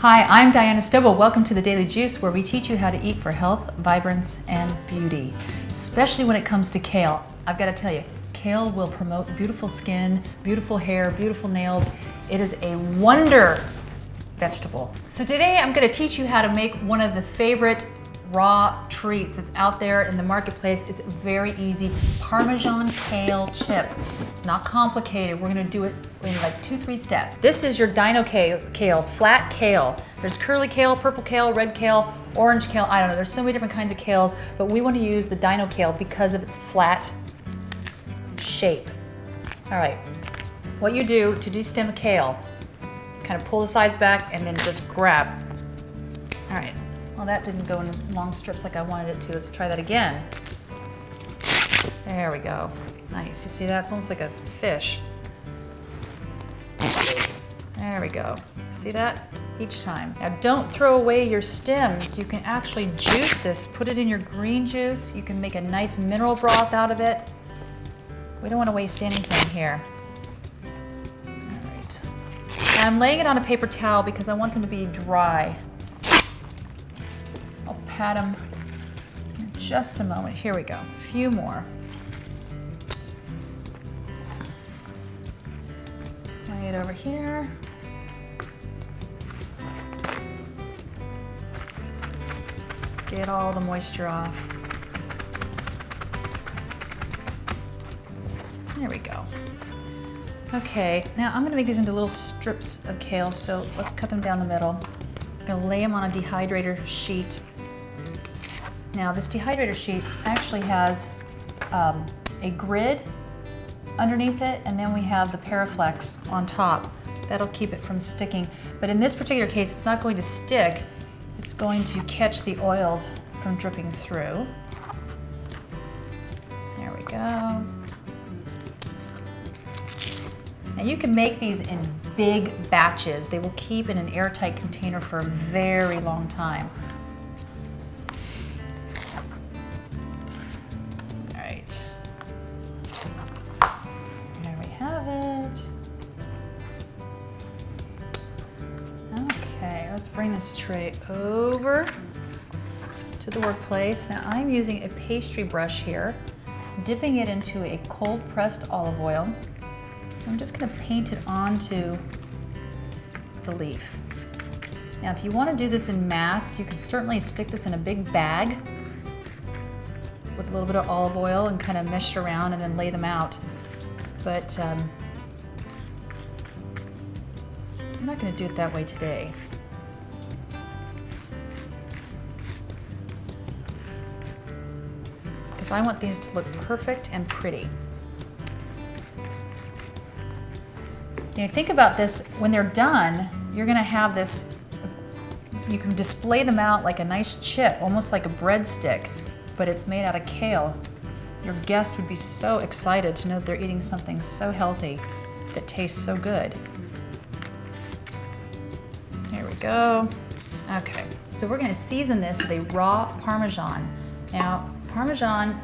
Hi, I'm Diana Stobo. Welcome to the Daily Juice, where we teach you how to eat for health, vibrance, and beauty, especially when it comes to kale. I've got to tell you, kale will promote beautiful skin, beautiful hair, beautiful nails. It is a wonder vegetable. So today I'm going to teach you how to make one of the favorite raw treats that's out there in the marketplace. It's very easy. Parmesan kale chip. It's not complicated. We're gonna do it in like 2-3 steps. This is your dino kale, flat kale. There's curly kale, purple kale, red kale, orange kale. I don't know, there's so many different kinds of kales, but we want to use the dino kale because of its flat shape. All right, what you do to destem a kale, kind of pull the sides back and then just grab. All right. Well, that didn't go in long strips like I wanted it to. Let's try that again. There we go. Nice. You see that? It's almost like a fish. There we go. See that? Each time. Now don't throw away your stems. You can actually juice this. Put it in your green juice. You can make a nice mineral broth out of it. We don't want to waste anything here. All right. Now I'm laying it on a paper towel because I want them to be dry. I'll pat them in just a moment. Here we go. A few more. Lay it over here. Get all the moisture off. There we go. Okay, now I'm gonna make these into little strips of kale, so let's cut them down the middle. I'm gonna lay them on a dehydrator sheet. Now this dehydrator sheet actually has a grid underneath it, and then we have the Paraflex on top. That'll keep it from sticking. But in this particular case, it's not going to stick. It's going to catch the oils from dripping through. There we go. Now you can make these in big batches. They will keep in an airtight container for a very long time. Let's bring this tray over to the workplace. Now I'm using a pastry brush here, dipping it into a cold pressed olive oil. I'm just going to paint it onto the leaf. Now if you want to do this in mass, you can certainly stick this in a big bag with a little bit of olive oil and kind of mesh it around and then lay them out. But I'm not going to do it that way today. Because I want these to look perfect and pretty. Now think about this, when they're done, you're gonna have this, you can display them out like a nice chip, almost like a breadstick, but it's made out of kale. Your guest would be so excited to know that they're eating something so healthy that tastes so good. Here we go. Okay, so we're gonna season this with a raw Parmesan. Now, Parmesan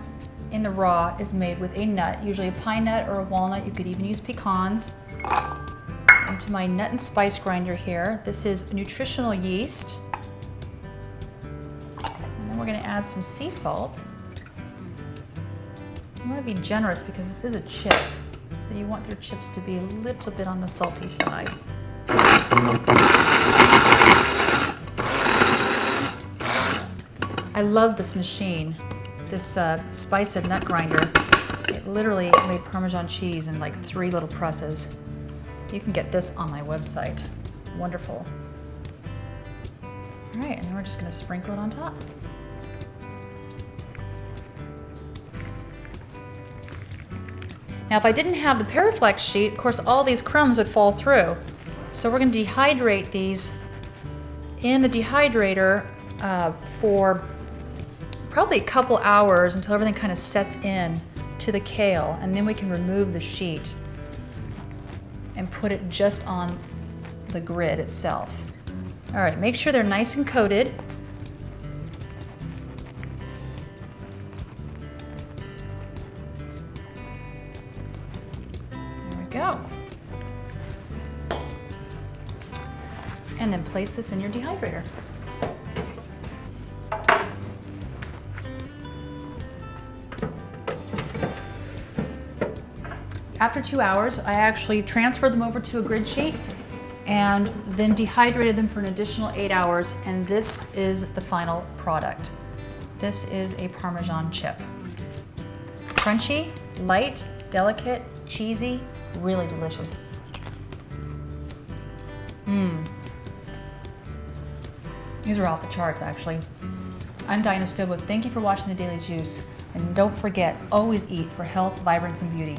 in the raw is made with a nut, usually a pine nut or a walnut. You could even use pecans. Into my nut and spice grinder here. This is nutritional yeast. And then we're gonna add some sea salt. You wanna be generous because this is a chip. So you want your chips to be a little bit on the salty side. I love this machine. This spice and nut grinder, it literally made Parmesan cheese in like 3 little presses. You can get this on my website. Wonderful. All right, and then we're just gonna sprinkle it on top. Now if I didn't have the Paraflex sheet, of course all these crumbs would fall through. So we're gonna dehydrate these in the dehydrator for probably a couple hours until everything kind of sets in to the kale, and then we can remove the sheet and put it just on the grid itself. All right, make sure they're nice and coated. There we go. And then place this in your dehydrator. After 2 hours, I actually transferred them over to a grid sheet and then dehydrated them for an additional 8 hours, and this is the final product. This is a Parmesan chip. Crunchy, light, delicate, cheesy, really delicious. These are off the charts, actually. I'm Dinah Stobo. Thank you for watching The Daily Juice. And don't forget, always eat for health, vibrance, and beauty.